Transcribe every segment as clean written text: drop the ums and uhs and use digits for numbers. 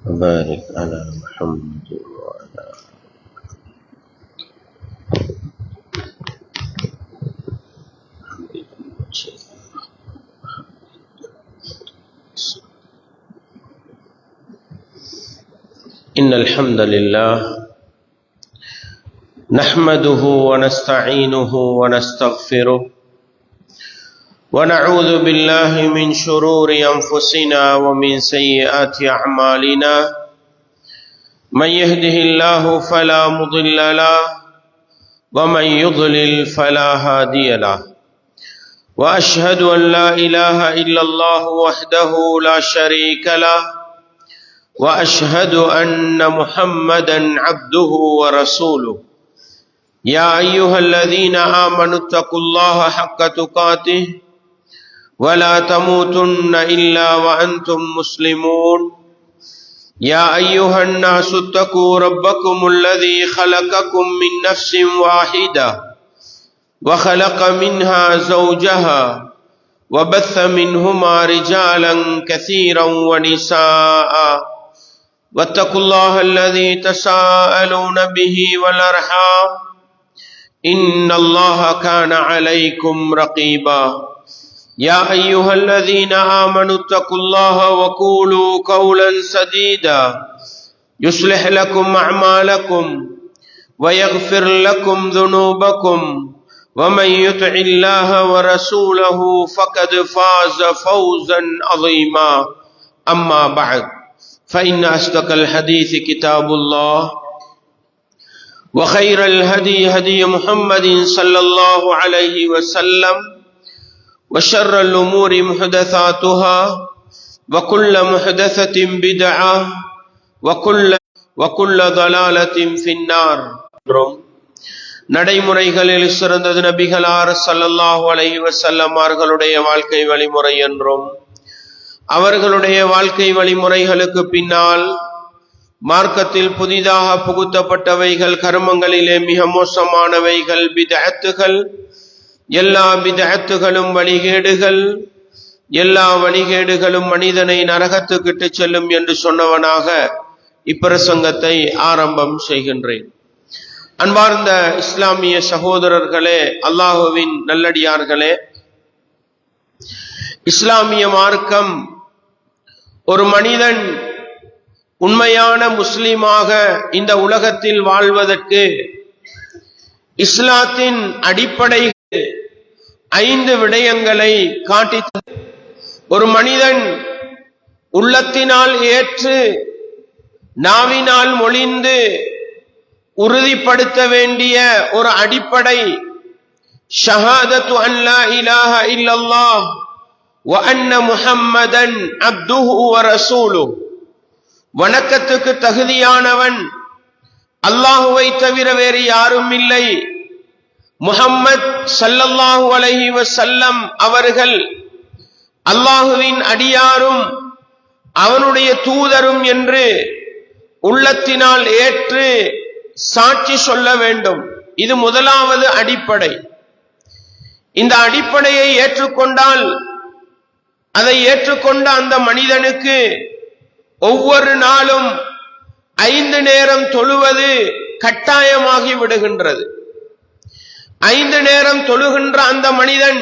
وبارك على محمد وعلى إن الحمد لله نحمده ونستعينه ونستغفره ونعوذ بالله من شرور أنفسنا ومن سيئات أعمالنا من يهده الله فلا مضل له ومن يضلل فلا هادي له وأشهد أن لا إله إلا الله وحده لا شريك له وأشهد أن محمدا عبده ورسوله يا أيها الذين آمنوا اتقوا الله حق تقاته ولا تموتن إلا وأنتم مسلمون يا أيها الناس اتقوا ربكم الذي خلقكم من نفس واحدة وخلق منها زوجها وبث منهما رجالا كثيرا ونساء واتقوا الله الذي تساءلون به والأرحام إن الله كان عليكم رقيبا يا أيها الذين آمنوا اتقوا الله وقولوا قولا سديدا يصلح لكم أعمالكم ويغفر لكم ذنوبكم ومن يطع الله ورسوله فقد فاز فوزا عظيما أما بعد فإن أصدق الحديث كتاب الله وخير الهدي هدي محمد صلى الله عليه وسلم وشر الأمور محدثاتها وكل محدثة بدعة وكل ضلالة في النار. நடைமுறைகளில் சிறந்தது நபிகளார் ஸல்லல்லாஹு அலைஹி வஸல்லம் அவர்களுடைய வாழ்க்கை வழிமுறை என்றும் அவர்களுடைய வாழ்க்கை வழிமுறைகளுக்கு பின்னால் மார்க்கத்தில் புதிதாக புகுத்தப்பட்டவைகள் கர்மங்களிலே மிக மோசமானவைகள் பித்அத்துகள், எல்லா பித்அத்துகளும் வழிகேடுகள், எல்லா வழிகேடுகளும் மனிதனை நரகத்துக்கு இட்டுச் செல்லும் என்று சொன்னவனாக இப்பிரசங்கத்தை ஆரம்பம் செய்கின்றேன். அன்பார்ந்த இஸ்லாமிய சகோதரர்களே, அல்லாஹுவின் நல்லடியார்களே, இஸ்லாமிய மார்க்கம் ஒரு மனிதன் உண்மையான முஸ்லிமாக இந்த உலகத்தில் வாழ்வதற்கு இஸ்லாத்தின் அடிப்படை 5 விடயங்களை காட்டி ஒரு மனிதன் உள்ளத்தினால் ஏற்று நாவினால் மொழிந்து உறுதிப்படுத்த வேண்டிய ஒரு அடிப்படை ஷஹாதத்து அன் லா இலாஹ இல்லல்லாஹ் வ அன்ன முஹம்மதன் அப்துஹு வ ரசூலுஹு. வணக்கத்துக்கு தகுதியானவன் அல்லாஹுவை தவிர வேறு யாரும் இல்லை, முஹம்மத் ஸல்லல்லாஹு அலைஹி வஸல்லம் அவர்கள் அல்லாஹுவின் அடியாரும் அவனுடைய தூதரும் என்று உள்ளத்தினால் ஏற்று சாட்சி சொல்ல வேண்டும். இது முதலாவது அடிப்படை. இந்த அடிப்படையை ஏற்றுக்கொண்டால் அதை ஏற்றுக்கொண்ட அந்த மனிதனுக்கு ஒவ்வொரு நாளும் 5 நேரம் தொழுவது கட்டாயமாகி விடுகின்றது. 5 நேரம் தொழுகின்ற அந்த மனிதன்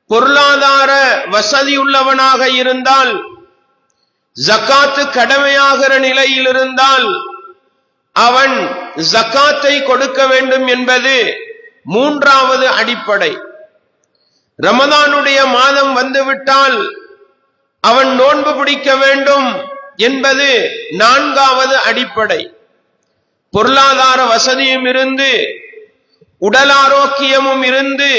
பொருளாதார வசதி உள்ளவனாக இருந்தால், ஜகாத்து கடமையாகிற நிலையில் இருந்தால் அவன் ஜகாத்தை கொடுக்க வேண்டும் என்பது 3வது அடிப்படை. ரமதானுடைய மாதம் வந்துவிட்டால் அவன் நோன்பு பிடிக்க வேண்டும் என்பது 4வது அடிப்படை. பொருளாதார வசதியும் இருந்து உடல் ஆரோக்கியமும் இருந்து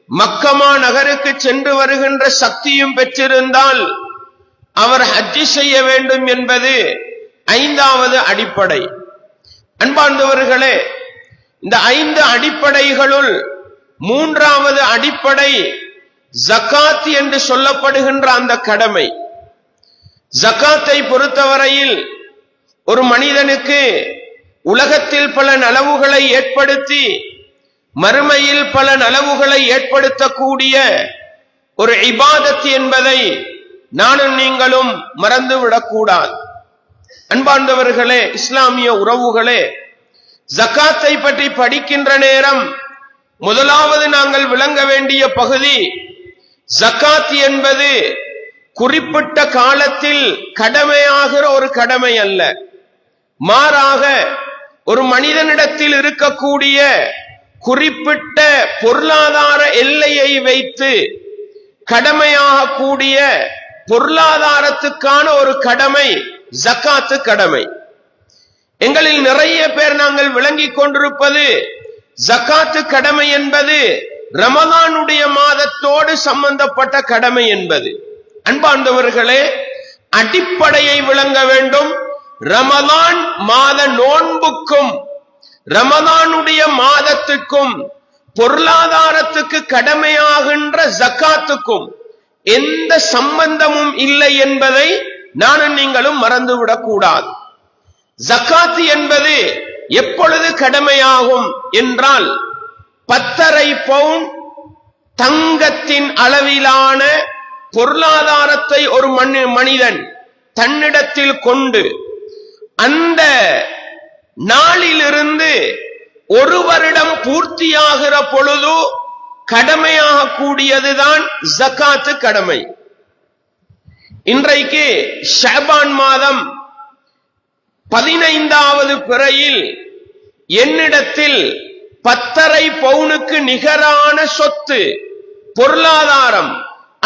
மக்கமா நகருக்கு சென்று வருகின்ற சக்தியும் பெற்றிருந்தால் அவர் ஹஜ் செய்ய வேண்டும் என்பது 5வது அடிப்படை. அன்பார்ந்தவர்களே, இந்த 5 அடிப்படைகளுள் 3வது அடிப்படை ஜகாத் என்று சொல்லப்படுகின்ற அந்த கடமை. ஜகாத்தை பொறுத்தவரையில் ஒரு மனிதனுக்கு உலகத்தில் பல நலவுகளை ஏற்படுத்தி மறுமையில் பல நலவுகளை ஏற்படுத்தக்கூடிய ஒரு இபாதத் என்பதை நானும் நீங்களும் மறந்துவிடக்கூடாது. அன்பார்ந்தவர்களே, இஸ்லாமிய உறவுகளே, ஜகாத்தை பற்றி படிக்கின்ற நேரம் முதலாவது நாங்கள் விளங்க வேண்டிய பகுதி, ஜகாத் என்பது குறிப்பிட்ட காலத்தில் கடமையாகிற ஒரு கடமை அல்ல. மாறாக ஒரு மனிதனிடத்தில் இருக்கக்கூடிய குறிப்பிட்ட பொருளாதார எல்லையை வைத்து கடமையாக கூடிய பொருளாதாரத்துக்கான ஒரு கடமை ஜகாத்து கடமை. எங்களில் நிறைய பேர் நாங்கள் விளங்கிக் கொண்டிருப்பது ஜகாத்து கடமை என்பது ரமலானுடைய மாதத்தோடு சம்பந்தப்பட்ட கடமை என்பது. அன்பார்ந்தவர்களே, அடிப்படையை விளங்க வேண்டும். ரமலான் மாத நோன்புக்கும் ரமலானுடைய மாதத்துக்கும் பொருளாதாரத்துக்கு கடமையாகின்ற ஜகாத்துக்கும் எந்த சம்பந்தமும் இல்லை என்பதை நானும் நீங்களும் மறந்துவிடக் கூடாது. ஜகாத் என்பது எப்பொழுது கடமையாகும் என்றால், 10.5 பவுன் தங்கத்தின் அளவிலான பொருளாதாரத்தை ஒரு மனிதன் தன்னிடத்தில் கொண்டு அந்த நாளிலிருந்து ஒரு வருடம் பூர்த்தியாகிற பொழுது கடமையாக கூடியதுதான் ஜகாத்து கடமை. இன்றைக்கு ஷஅபான் மாதம் 15வது பிறையில் என்னிடத்தில் 10.5 பவுனுக்கு நிகரான சொத்து, பொருளாதாரம்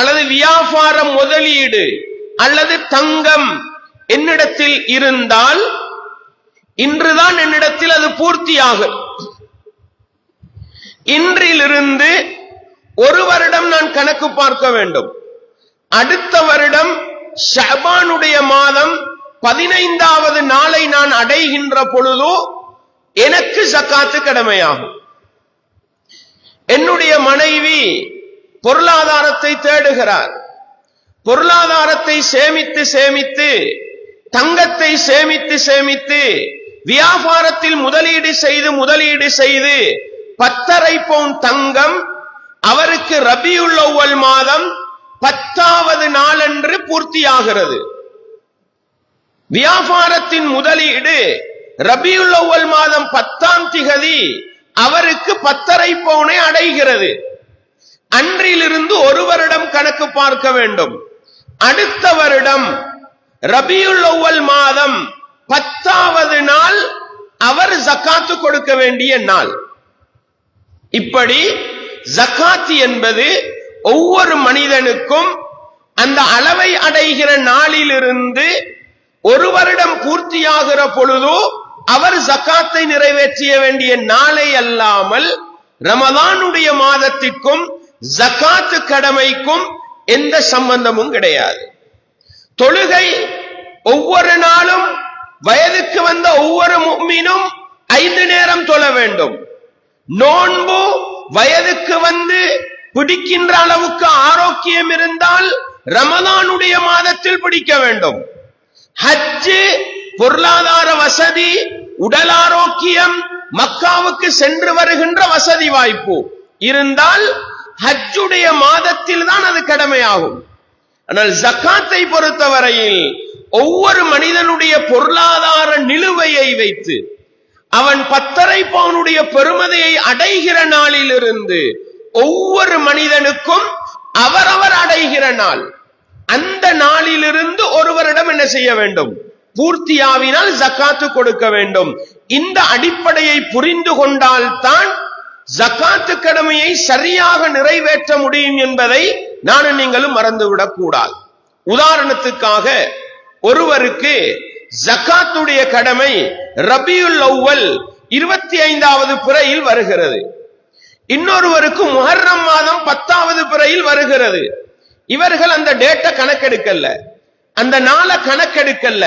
அல்லது வியாபார முதலீடு அல்லது தங்கம் என்னிடத்தில் இருந்தால் இன்றுதான் என்னிடத்தில் அது பூர்த்தியாகும். இன்றிலிருந்து ஒரு வருடம் நான் கணக்கு பார்க்க வேண்டும். அடுத்த வருடம் ஷஅபானுடைய மாதம் 15வது நாளை நான் அடைகின்ற பொழுது எனக்கு ஜகாத்து கடமையாகும். என்னுடைய மனைவி பொருளாதாரத்தை தேடுகிறார். பொருளாதாரத்தை சேமித்து சேமித்து, தங்கத்தை சேமித்து சேமித்து, வியாபாரத்தில் முதலீடு செய்து 10.5 பவுன் தங்கம் அவருக்கு ரபியுல் அவ்வல் மாதம் 10வது நாளன்று பூர்த்தியாகிறது. வியாபாரத்தின் முதலீடு ரபியுல் அவ்வல் மாதம் 10ஆம் திகதி அவருக்கு 10.5 பவுனை அடைகிறது. அன்றிலிருந்து ஒரு வருடம் கணக்கு பார்க்க வேண்டும். அடுத்த வருடம் ரபியுல் அவ்வல் மாதம் 10வது நாள் அவர் ஜகாத்து கொடுக்க வேண்டிய நாள். இப்படி ஜகாத் என்பது ஒவ்வொரு மனிதனுக்கும் அந்த அளவை அடைகிற நாளிலிருந்து ஒரு வருடம் பூர்த்தியாகிற பொழுது அவர் ஜகாத்தை நிறைவேற்றிய வேண்டிய நாளை அல்லாமல் ரமலானுடைய மாதத்திற்கும் ஜகாத்து கடமைக்கும் எந்த சம்பந்தமும் கிடையாது. தொழுகை ஒவ்வொரு நாளும் வயதுக்கு வந்த ஒவ்வொரு முஃமினும் 5 நேரம் தொழ வேண்டும். நோன்பு வயதுக்கு வந்து பிடிக்கின்ற அளவுக்கு ஆரோக்கியம் இருந்தால் ரமலானுடைய மாதத்தில் பிடிக்க வேண்டும். ஹஜ் பொருளாதார வசதி, உடல் ஆரோக்கியம், மக்காவுக்கு சென்று வருகின்ற வசதி வாய்ப்பு இருந்தால் ஹஜ்ஜுடைய மாதத்தில் தான் அது கடமையாகும். ஆனால் ஜகாத்தை பொறுத்தவரையில் ஒவ்வொரு மனிதனுடைய பொருளாதார நிலுவையை வைத்து அவன் 10.5 பவுனுடைய பெறுமதியை அடைகிற நாளிலிருந்து ஒவ்வொரு மனிதனுக்கும் அவரவர் அடைகிற நாள், அந்த நாளிலிருந்து ஒருவரிடம் என்ன செய்ய வேண்டும்? பூர்த்தியாவினால் ஜகாத்து கொடுக்க வேண்டும். இந்த அடிப்படையை புரிந்து கொண்டால்தான் ஜகாத்து கடமையை சரியாக நிறைவேற்ற முடியும் என்பதை நானும் நீங்களும் மறந்துவிடக் கூடாது. உதாரணத்துக்காக, ஒருவருக்கு ஜகாத்துடைய கடமை ரபியுல் அவ்வல் 25வது பிறையில் வருகிறது. இன்னொருவருக்கு முஹர்ரம் மாதம் 10வது பிறையில் வருகிறது. இவர்கள் அந்த டேட்டை கணக்கெடுக்கல்ல, அந்த நாளை கணக்கெடுக்கல்ல.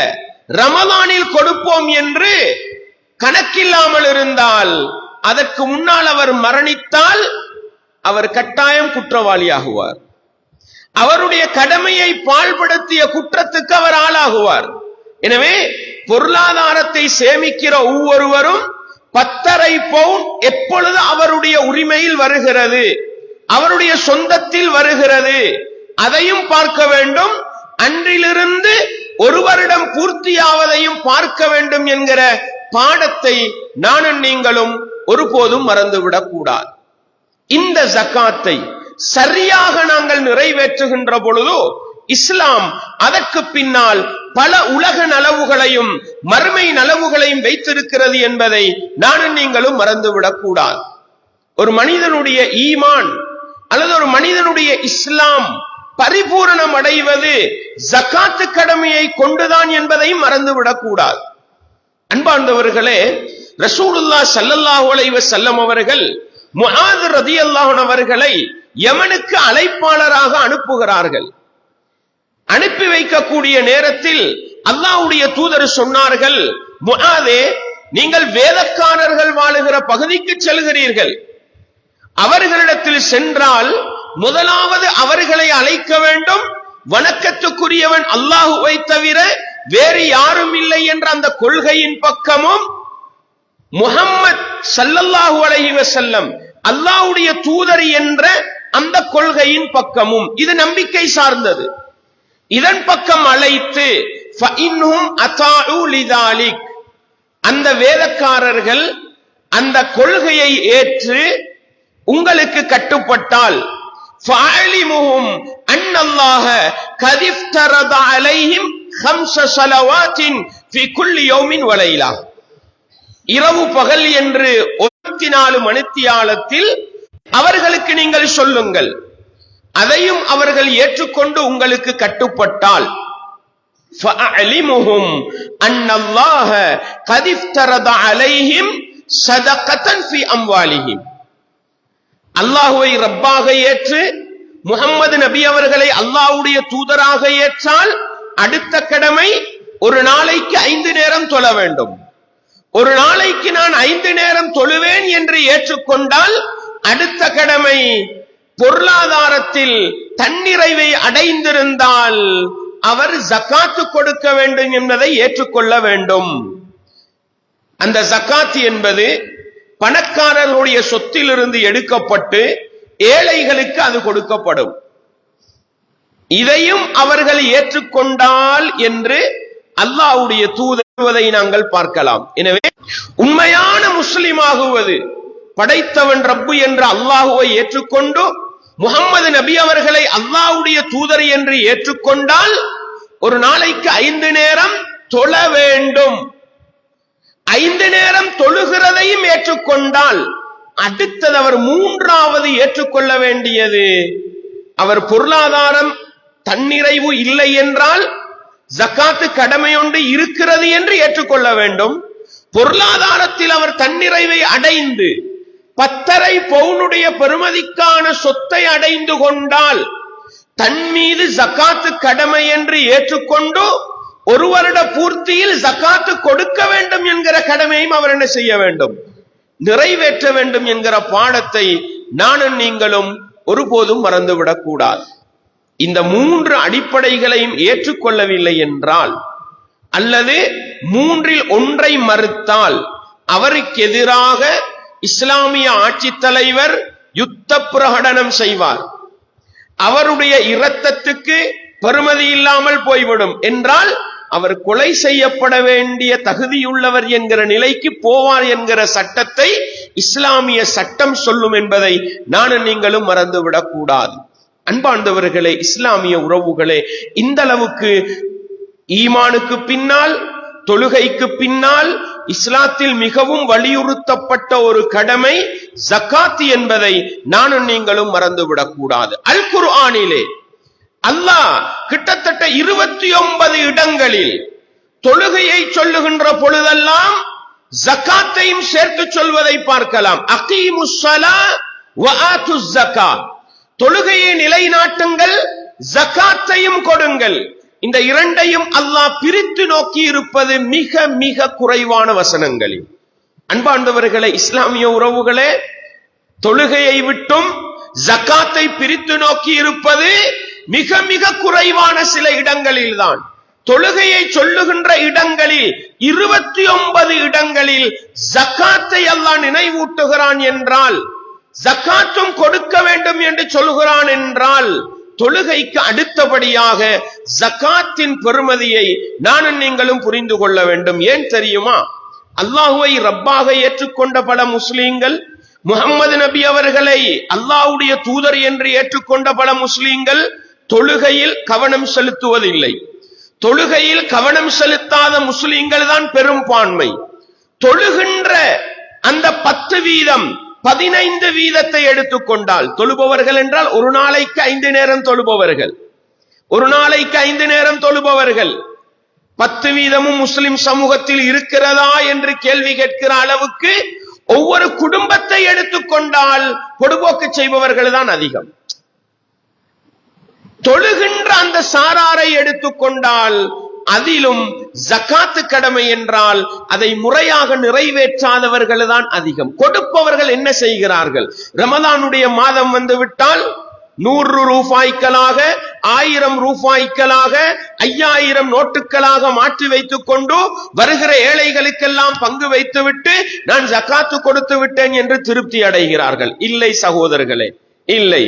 ரமலானில் கொடுப்போம் என்று கணக்கில்லாமல் இருந்தால், அதற்கு முன்னால் அவர் மரணித்தால் அவர் கட்டாயம் குற்றவாளியாகுவார். அவருடைய கடமையை பாழ்படுத்திய குற்றத்துக்கு அவர் ஆளாகுவார். எனவே பொருளாதாரத்தை சேமிக்கிற ஒவ்வொருவரும் 10.5 பவுன் எப்பொழுது அவருடைய உரிமையில் வருகிறது, அவருடைய சொந்தத்தில் வருகிறது, அதையும் பார்க்க வேண்டும். அன்றிலிருந்து ஒரு வருடம் பூர்த்தியாவதையும் பார்க்க வேண்டும் என்கிற பாடத்தை நானும் நீங்களும் ஒருபோதும் மறந்துவிடக் கூடாது. இந்த ஜகாத்தை சரியாக நாங்கள் நிறைவேற்றுகின்ற பொழுதோ இஸ்லாம் அதற்கு பின்னால் பல உலக நலவுகளையும் மறுமை நலவுகளையும் வைத்திருக்கிறது என்பதை நானும் நீங்களும் மறந்துவிடக் கூடாது. ஒரு மனிதனுடைய ஈமான் அல்லது ஒரு மனிதனுடைய இஸ்லாம் பரிபூரணம் அடைவது ஜகாத்து கடமையை கொண்டுதான் என்பதையும் மறந்துவிடக் கூடாது. அன்பார்ந்தவர்களே, ரசூலுல்லாஹ் ஸல்லல்லாஹு அலைஹி வஸல்லம் அவர்கள் முஆத் ரலியல்லாஹு அன்ஹு அவர்களை யமனுக்கு அழைப்பாளராக அனுப்புகிறார்கள். அனுப்பி வைக்கக்கூடிய நேரத்தில் அல்லாஹ்வுடைய தூதர் சொன்னார்கள், முஆதே, நீங்கள் வேதக்காரர்கள் வாழுகிற பகுதிக்கு செல்கிறீர்கள். அவர்களிடத்தில் சென்றால் முதலாவது அவர்களை அழைக்க வேண்டும். வணக்கத்துக்குரியவன் அல்லாஹுவை தவிர வேறு யாரும் இல்லை என்ற அந்த கொள்கையின் பக்கமும், முஹம்மத் ஸல்லல்லாஹு அலைஹி வஸல்லம் அல்லாஹ்வுடைய தூதர் என்ற அந்த கொள்கையின் பக்கமும், இது நம்பிக்கை சார்ந்தது. இதன் பக்கம் அழைத்து ஃபஇன்ஹும் அதாஉ லிதாலிக், அந்த வேதக்காரர்கள் அந்த கொள்கையை ஏற்று உங்களுக்கு கட்டுப்பட்டால் ஃபஅலிமுஹும் அன்னல்லாஹ கத் இஃப்தரத அலைஹிம் 5 ஸலவாத்தின் ஃபீ குல்லி யௌமின் வ லைலா, இரவு பகல் என்று 24 மணித்தியாலத்தில் அவர்களுக்கு நீங்கள் சொல்லுங்கள். அதையும் அவர்கள் ஏற்றுக்கொண்டு உங்களுக்கு கட்டுப்பட்டால் ஃபஅலிமுஹும் அன்னல்லாஹ கத் இஃப்தரத அலைஹிம் ஸதகத்தன் ஃபீ அம்வாலிஹிம், அல்லாஹுவை ரப்பாக ஏற்று முஹம்மது நபி அவர்களை அல்லாஹ்வுடைய தூதராக ஏற்றால் அடுத்த கடமை ஒரு நாளைக்கு 5 நேரம் தொழ வேண்டும். ஒரு நாளைக்கு நான் 5 நேரம் தொழுவேன் என்று ஏற்றுக்கொண்டால் அடுத்த கடமை பொருளாதாரத்தில் தன்னிறைவை அடைந்திருந்தால் அவர் ஜகாத்து கொடுக்க வேண்டும் என்பதை ஏற்றுக்கொள்ள வேண்டும். அந்த ஜகாத் என்பது பணக்காரர்களுடைய சொத்திலிருந்து எடுக்கப்பட்டு ஏழைகளுக்கு அது கொடுக்கப்படும். இதையும் அவர்கள் ஏற்றுக்கொண்டால் என்று அல்லாஹ்வுடைய தூதரை நாங்கள் பார்க்கலாம். எனவே உண்மையான முஸ்லிமாகுவது படைத்தவன் ரப்பு என்ற அல்லாஹுவை ஏற்றுக்கொண்டு முஹம்மது நபி அவர்களை அல்லாஹ்வுடைய தூதர் என்று ஏற்றுக்கொண்டால் ஒரு நாளைக்கு 5 நேரம் தொழ வேண்டும். 5 நேரம் தொழுகிறதையும் ஏற்றுக்கொண்டால் அடுத்தது அவர் 3வது ஏற்றுக்கொள்ள வேண்டியது, அவர் பொருளாதாரம் தன்னிறைவு இல்லை என்றால் ஜகாத்து கடமையொன்று இருக்கிறது என்று ஏற்றுக்கொள்ள வேண்டும். பொருளாதாரத்தில் அவர் தன்னிறைவை அடைந்து 10.5 பவுனுடைய பெறுமதிக்கான சொத்தை அடைந்து கொண்டால் தன் மீது ஜகாத்து கடமை என்று ஏற்றுக்கொண்டு 1 வருட பூர்த்தியில் ஜகாத்து கொடுக்க வேண்டும் என்கிற கடமையும் அவர் என்ன செய்ய வேண்டும், நிறைவேற்ற வேண்டும் என்கிற பாடத்தை நானும் நீங்களும் ஒருபோதும் மறந்துவிடக் கூடாது. இந்த 3 அடிப்படைகளையும் ஏற்றுக்கொள்ளவில்லை என்றால் அல்லது 3இல் ஒன்றை மறுத்தால் அவருக்கு எதிராக இஸ்லாமிய ஆட்சி தலைவர் யுத்த பிரகடனம் செய்வார். அவருடைய இரத்தத்துக்கு பெறுமதி இல்லாமல் போய்விடும் என்றால் அவர் கொலை செய்யப்பட வேண்டிய தகுதியுள்ளவர் என்கிற நிலைக்கு போவார் என்கிற சட்டத்தை இஸ்லாமிய சட்டம் சொல்லும் என்பதை நானும் நீங்களும் மறந்துவிடக் கூடாது. அன்பார்ந்தவர்களே, இஸ்லாமிய உறவுகளே, இந்த அளவுக்கு ஈமானுக்கு பின்னால், தொழுகைக்கு பின்னால் இஸ்லாத்தில் மிகவும் வலியுறுத்தப்பட்ட ஒரு கடமை ஜகாத் என்பதை நானும் நீங்களும் மறந்துவிடக் கூடாது. அல் குர்ஆனிலே அல்லாஹ் கிட்டத்தட்ட 29 இடங்களில் தொழுகையை சொல்லுகின்ற பொழுதெல்லாம் ஜகாத்தையும் சேர்த்து சொல்வதை பார்க்கலாம். அகீமுஸ் ஸலா வ ஆத்துஸ் ஸகாத், தொழுகையை நிலைநாட்டுங்கள், ஜகாத்தையும் கொடுங்கள். இந்த இரண்டையும் அல்லாஹ் பிரித்து நோக்கி இருப்பது மிக மிக குறைவான வசனங்களில். அன்பார்ந்தவர்களே, இஸ்லாமிய உறவுகளே, தொழுகையை விட்டும் ஜகாத்தை பிரித்து நோக்கி இருப்பது மிக மிக குறைவான சில இடங்களில் தான். தொழுகையை சொல்லுகின்ற இடங்களில் 29 இடங்களில் ஜகாத்தை அல்லாஹ் நினைவூட்டுகிறான் என்றால், ஜகாத்தும் கொடுக்க வேண்டும் என்று சொல்கிறான் என்றால் தொழுகைக்கு அடுத்தபடியாக ஜகாத்தின் பெருமதியை நானும் நீங்களும் புரிந்து கொள்ள வேண்டும். ஏன் தெரியுமா? அல்லாஹுவை ரப்பாக ஏற்றுக்கொண்ட பல முஸ்லீம்கள், முஹம்மது நபி அவர்களை அல்லாஹ்வுடைய தூதர் என்று ஏற்றுக்கொண்ட பல முஸ்லீம்கள் தொழுகையில் கவனம் செலுத்துவதில்லை. தொழுகையில் கவனம் செலுத்தாத முஸ்லீம்கள் தான் பெரும்பான்மை. தொழுகின்ற அந்த 10%, 15% எடுத்துக்கொண்டால், தொழுபவர்கள் என்றால் ஒரு நாளைக்கு 5 நேரம் தொழுபவர்கள், ஒரு நாளைக்கு 5 நேரம் தொழுபவர்கள் 10% முஸ்லிம் சமூகத்தில் இருக்கிறதா என்று கேள்வி கேட்கிற அளவுக்கு ஒவ்வொரு குடும்பத்தை எடுத்துக்கொண்டால் பொடுபோக்கு செய்பவர்கள் தான் அதிகம். தொழுகின்ற அந்த சாராரை எடுத்துக்கொண்டால் அதிலும் ஜகாத்து கடமை என்றால் அதை முறையாக நிறைவேற்றாதவர்கள் தான் அதிகம். கொடுப்பவர்கள் என்ன செய்கிறார்கள்? ரமலானுடைய மாதம் வந்துவிட்டால் 100 ரூபாய்க்களாக, 1000 ரூபாய்க்களாக, 5000 நோட்டுகளாக மாற்றி வைத்துக் கொண்டு வருகிற ஏழைகளுக்கெல்லாம் பங்கு வைத்துவிட்டு நான் ஜகாத்து கொடுத்து விட்டேன் என்று திருப்தி அடைகிறார்கள். இல்லை சகோதரர்களே, இல்லை.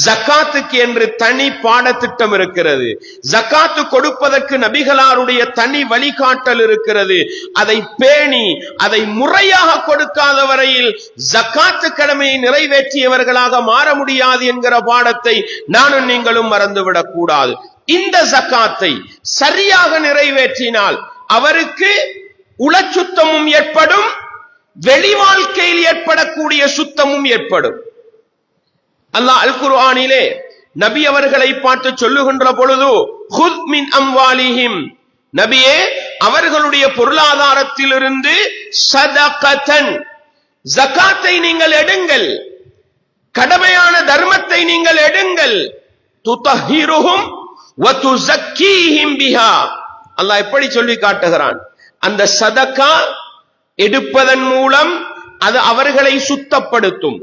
ஜகாத்துக்கு என்று தனி பாடத்திட்டம் இருக்கிறது. ஜகாத்து கொடுப்பதற்கு நபிகளாருடைய தனி வழிகாட்டல் இருக்கிறது. அதை பேணி அதை முறையாக கொடுக்காத வரையில் ஜகாத்து கடமையை நிறைவேற்றியவர்களாக மாற முடியாது என்கிற பாடத்தை நானும் நீங்களும் மறந்துவிடக் கூடாது. இந்த ஜகாத்தை சரியாக நிறைவேற்றினால் அவருக்கு உளச்சுத்தமும் ஏற்படும், வெளி வாழ்க்கையில் ஏற்படக்கூடிய சுத்தமும் ஏற்படும். அல்லாஹ் அல் குர்ஆனிலே நபி அவர்களை பார்த்து சொல்லுகின்ற பொழுது, குத் மின் அம்வாலிஹிம், நபியே அவர்களுடைய பொருளாதாரத்திலிருந்து சதகதன், ஜகாத்தை நீங்கள் எடுங்கள், கடமையான தர்மத்தை நீங்கள் எடுங்கள், துதஹிருஹும் வ துஸக்கீஹிம் பிஹா. அல்லாஹ் எப்படி சொல்லி காட்டுகிறான்? அந்த சதகா எடுப்பதன் மூலம் அது அவர்களை சுத்தப்படுத்தும்,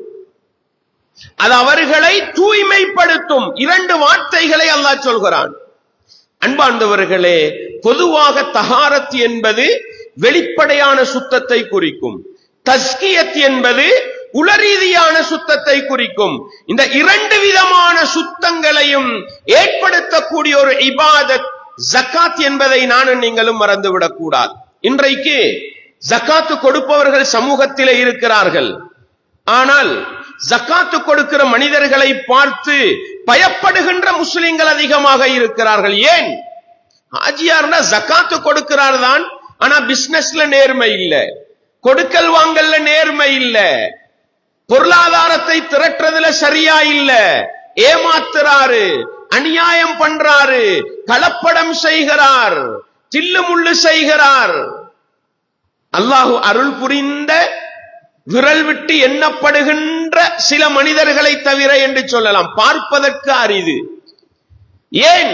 அது அவர்களை தூய்மைப்படுத்தும். 2 வார்த்தைகளை அல்லாஹ் சொல்கிறான். அன்பார்ந்தவர்களே, பொதுவாக தஹாரத் என்பது வெளிப்படையான சுத்தத்தை குறிக்கும், தஸ்கியத் என்பது உளரீதியான சுத்தத்தை குறிக்கும். இந்த 2 விதமான சுத்தங்களையும் ஏற்படுத்தக்கூடிய ஒரு இபாதத் ஜகாத் என்பதை நானும் நீங்களும் மறந்துவிடக் கூடாது. இன்றைக்கு ஜகாத்து கொடுப்பவர்கள் சமூகத்திலே இருக்கிறார்கள். ஆனால் ஜகாத்து கொடுக்கிற மனிதர்களை பார்த்து பயப்படுகின்ற முஸ்லிம்கள் அதிகமாக இருக்கிறார்கள். ஏன்? ஆஜியார்னா ஜகாத்து கொடுக்கிறார் தான், ஆனா பிசினஸ்ல நேர்மை இல்ல, கொடுக்கல் வாங்கல்ல நேர்மை இல்ல, பொருளாதாரத்தை திரட்டுறதுல சரியா இல்ல, ஏமாத்துறாரு, அநியாயம் பண்றாரு, கலப்படம் செய்கிறார், தில்லு முள்ளு செய்கிறார். அல்லாஹ் அருள் புரிந்த விரல் விட்டு எண்ணப்படுகின்ற சில மனிதர்களை தவிர என்று சொல்லலாம், பார்ப்பதற்கு அரிது. ஏன்?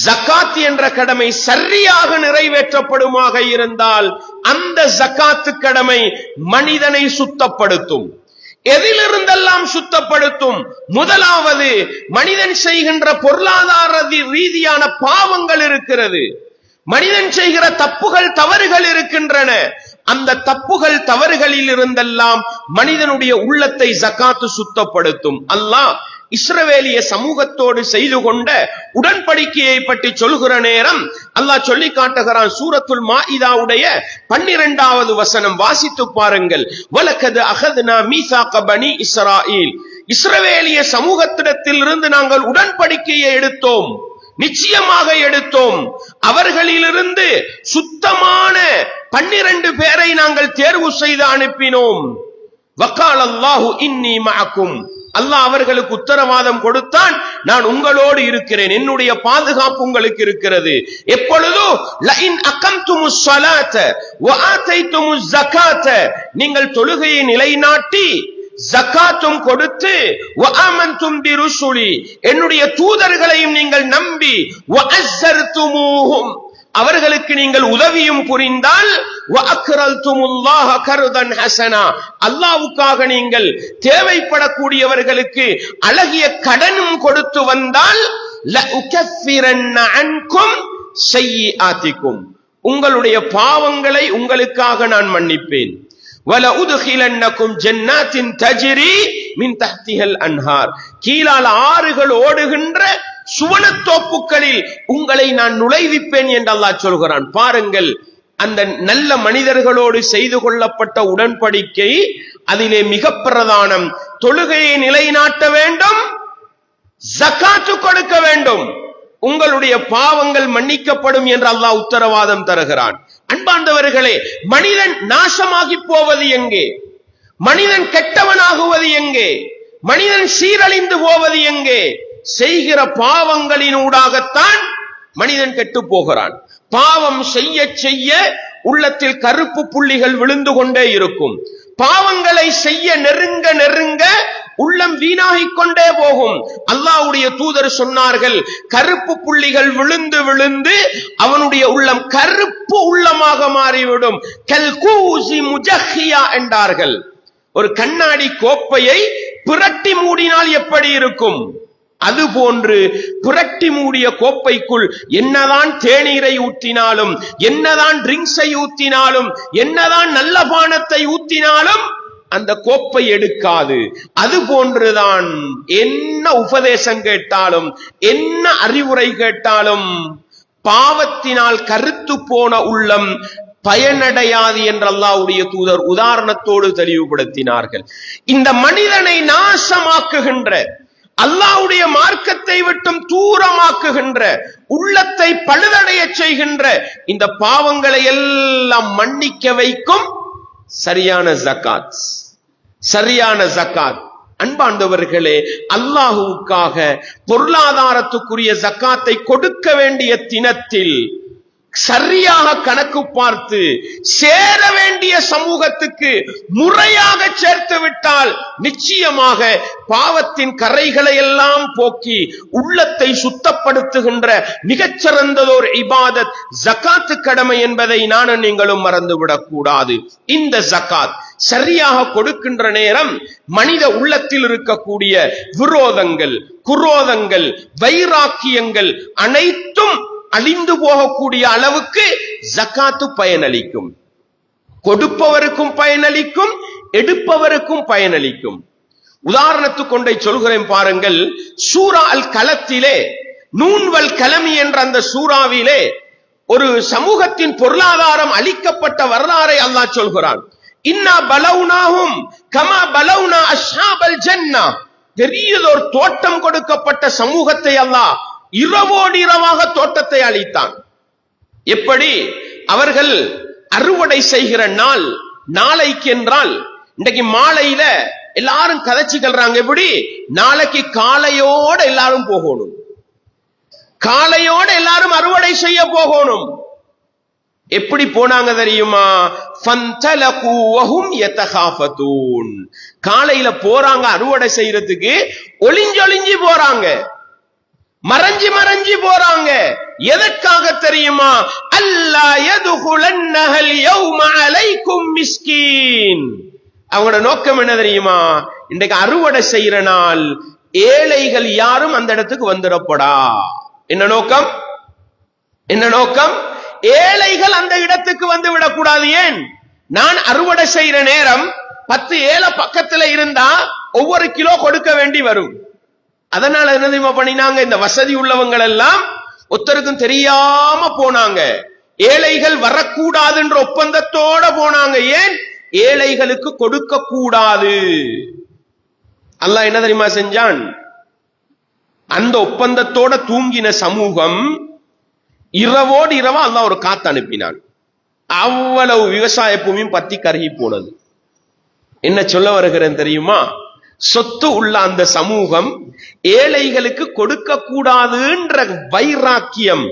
ஜகாத் என்ற கடமை சரியாக நிறைவேற்றப்படுமாக இருந்தால் அந்த ஜகாத்து கடமை மனிதனை சுத்தப்படுத்தும். எதிலிருந்தெல்லாம் சுத்தப்படுத்தும்? முதலாவது, மனிதன் செய்கின்ற பொருளாதார ரீதியான பாவங்கள் இருக்கிறது, மனிதன் செய்கிற தப்புகள் தவறுகள் இருக்கின்றன. அந்த தப்புகள் தவறுகளில் இருந்தெல்லாம் மனிதனுடைய உள்ளத்தை ஜகாத்து சுத்தப்படுத்தும். அல்லாஹ் இஸ்ரவேலிய சமூகத்தோடு செய்து கொண்ட உடன்படிக்கையை பற்றி சொல்கிற நேரம் அல்லாஹ் சொல்லி காட்டுகிறான். சூரத்துல் மாஇதாவுடைய 12வது வசனம் வாசித்து பாருங்கள். வலக்கது அகத்னா மீசாக பனி இஸ்ராயீல், இஸ்ரவேலிய சமூகத்திடத்தில் இருந்து நாங்கள் உடன்படிக்கையை எடுத்தோம், நிச்சயமாக எடுத்தோம். அவர்களிலிருந்து சுத்தமான 12 பேரை நாங்கள் தேர்வு செய்து அனுப்பினோம். வக்கால் அல்லாஹு இன்னி மஅக்கும், அல்லாஹ் அவர்களுக்கு உத்தரவாதம் கொடுத்தான், நான் உங்களோடு இருக்கிறேன், என்னுடைய பாதுகாப்பு உங்களுக்கு இருக்கிறது. எப்பொழுது? லஇன் அகம்துமுஸ் ஸலாத வ ஆதைதுமுஸ் ஸகாத, நீங்கள் தொழுகையை நிலைநாட்டி ஜகாத்தும் கொடுத்து, வ ஆமன்தும் பிருசுலி, என்னுடைய தூதர்களையும் நீங்கள் நம்பி, வ அஸ்ஸர்துமூஹும், அவர்களுக்கு நீங்கள் உதவியும் புரிந்தால், வ அக்ரல்துமுல்லாஹ கர்தன் ஹஸனா, அல்லாஹ்வுக்காக நீங்கள் தேவைப்படக்கூடியவர்களுக்கு அழகிய கடனும் கொடுத்து வந்தால், ல உகஃபிரன்ன அன்கும் ஸய்யிஆத்திக்கும், உங்களுடைய பாவங்களை உங்களுக்காக நான் மன்னிப்பேன். வலஉத்கிலன்னகும் ஜன்னாத்தின் தஜ்ரி மின் தஹ்திஹல் அன்ஹார், கீழால் ஆறுகள் ஓடுகின்ற சுவனத்தோப்புகளில் உங்களை நான் நுழைவிப்பேன் என்று அல்லாஹ் சொல்கிறான். பாருங்கள், அந்த நல்ல மனிதர்களோடு செய்து கொள்ளப்பட்ட உடன்படிக்கை, அதிலே மிக பிரதானம் தொழுகையை நிலைநாட்ட வேண்டும், ஜகாத்து கொடுக்க வேண்டும், உங்களுடைய பாவங்கள் மன்னிக்கப்படும் என்று அல்லாஹ் உத்தரவாதம் தருகிறான். அன்பார்ந்தவர்களே, மனிதன் நாசமாகி போவது எங்கே? மனிதன் கெட்டவனாகுவது எங்கே? மனிதன் சீரழிந்து போவது எங்கே? செய்கிற பாவங்களின் ஊடாகத்தான் மனிதன் கெட்டு போகிறான். பாவம் செய்ய செய்ய உள்ளத்தில் கருப்பு புள்ளிகள் விழுந்து கொண்டே இருக்கும். பாவங்களை செய்ய நெருங்க நெருங்க உள்ளம் வீணாகிக் கொண்டே போகும். அல்லாஹ்வுடைய தூதர் சொன்னார்கள், கருப்பு புள்ளிகள் விழுந்து விழுந்து அவனுடைய உள்ளம் கருப்பு உள்ளமாக மாறிவிடும். கல்கூசி முஜஹியா என்றார்கள். ஒரு கண்ணாடி கோப்பையை புரட்டி மூடினால் எப்படி இருக்கும்? அதுபோன்று புரட்டி மூடிய கோப்பைக்குள் என்னதான் தேநீரை ஊற்றினாலும், என்னதான் ட்ரிங்க்ஸை ஊற்றினாலும், என்னதான் நல்ல பானத்தை ஊற்றினாலும் அந்த கோப்பை எடுக்காது. அது போன்றுதான் என்ன உபதேசம் கேட்டாலும், என்ன அறிவுரை கேட்டாலும், பாவத்தினால் கருத்து போன உள்ளம் பயனடையாது என்று அல்லாஹ்வுடைய தூதர் உதாரணத்தோடு தெளிவுபடுத்தினார்கள். இந்த மனிதனை நாசமாக்குகின்ற, அல்லாஹ்வுடைய மார்க்கத்தை விட்டும் தூரமாக்குகின்ற, உள்ளத்தை பழுதடைய செய்கின்ற இந்த பாவங்களை எல்லாம் மன்னிக்க வைக்கும் சரியான ஜகாத், சரியான ஜகாத். அன்பார்ந்தவர்களே, அல்லாஹ்வுக்காக பொருளாதாரத்துக்குரிய ஜகாத்தை கொடுக்க வேண்டிய தினத்தில் சரியாக கணக்கு பார்த்து சேர வேண்டிய சமூகத்துக்கு முறையாக சேர்த்து விட்டால் நிச்சயமாக பாவத்தின் கரைகளை எல்லாம் போக்கி உள்ளத்தை சுத்தப்படுத்துகின்ற மிகச்சிறந்ததோர் இபாதத் ஜகாத்து கடமை என்பதை நானும் நீங்களும் மறந்துவிடக் கூடாது. இந்த ஜகாத் சரியாக கொடுக்கின்ற நேரம் மனித உள்ளத்தில் இருக்கக்கூடிய விரோதங்கள், குரோதங்கள், வைராக்கியங்கள் அனைத்தும் அழிந்து போகக்கூடிய அளவுக்கு ஜகாத்து பயனளிக்கும். கொடுப்பவருக்கும் பயனளிக்கும், எடுப்பவருக்கும் பயனளிக்கும். உதாரணத்துக்கு கொண்டை சொல்கிறேன் பாருங்கள். சூரா அல் கலத்திலே, நூன்வல் கலமி என்ற அந்த சூறாவிலே ஒரு சமூகத்தின் பொருளாதாரம் அளிக்கப்பட்ட வரலாறை அல்லாஹ் சொல்கிறான். இன்னா பலவுனாஹும் கமா பலவுனா அஸ்ஹாபல் ஜன்னா, பெரியதொரு தோட்டம் கொடுக்கப்பட்ட சமூகத்தை அல்லாஹ் இரவோடு இரவாக தோட்டத்தை அளித்தான். எப்படி? அவர்கள் அறுவடை செய்கிற நாள் நாளைக்கு என்றால், இன்றைக்கு மாலையில எல்லாரும் கதைச்சுக்கிறாங்க. எப்படி? நாளைக்கு காலையோட எல்லாரும் போகணும், காலையோட எல்லாரும் அறுவடை செய்ய போகணும். எப்படி போனாங்க தெரியுமா? ஃபந்தலகு வஹும் யதகாஃபதூன். காலையில போறாங்க அறுவடை செய்யறதுக்கு, ஒளிஞ்சொளிஞ்சி போறாங்க, மறைஞ்சி மறைஞ்சி போறாங்க. எதற்காக தெரியுமா? அல்லா யதுகுலன்னஹல் யௌம அலைக்கும் மிஸ்கீன். அவங்களோட நோக்கம் என்ன தெரியுமா? இன்றைக்கு அறுவடை செய்யற நாள், ஏழைகள் யாரும் அந்த இடத்துக்கு வந்துடப்படா. என்ன நோக்கம்? என்ன நோக்கம்? ஏழைகள் அந்த இடத்துக்கு வந்து விடக்கூடாது. ஏன்? நான் அறுவடை செய்யற நேரம் 10 ஏழை பக்கத்துல இருந்தா ஒவ்வொரு கிலோ கொடுக்க வேண்டி வரும். அதனால என்ன தெரியுமா பண்ணினாங்க? இந்த வசதி உள்ளவங்கள் எல்லாம் ஒருத்தருக்கும் தெரியாம போனாங்க. ஏழைகள் வரக்கூடாதுன்ற ஒப்பந்தத்தோட போனாங்க. ஏன்? ஏழைகளுக்கு கொடுக்க கூடாது. அல்லாஹ் என்ன தெரியுமா செஞ்சான்? அந்த ஒப்பந்தத்தோட தூங்கின சமூகம் இரவோடு இரவா அல்லாஹ் ஒரு காத்து அனுப்பினான். அவ்வளவு விவசாய பூமியும் பத்தி கருகி போனது. என்ன சொல்ல வருகிறேன் தெரியுமா? சொத்து உள்ள அந்த சமூகம் ஏழைகளுக்கு கொடுக்க கூடாதுன்ற வைராக்கியம்,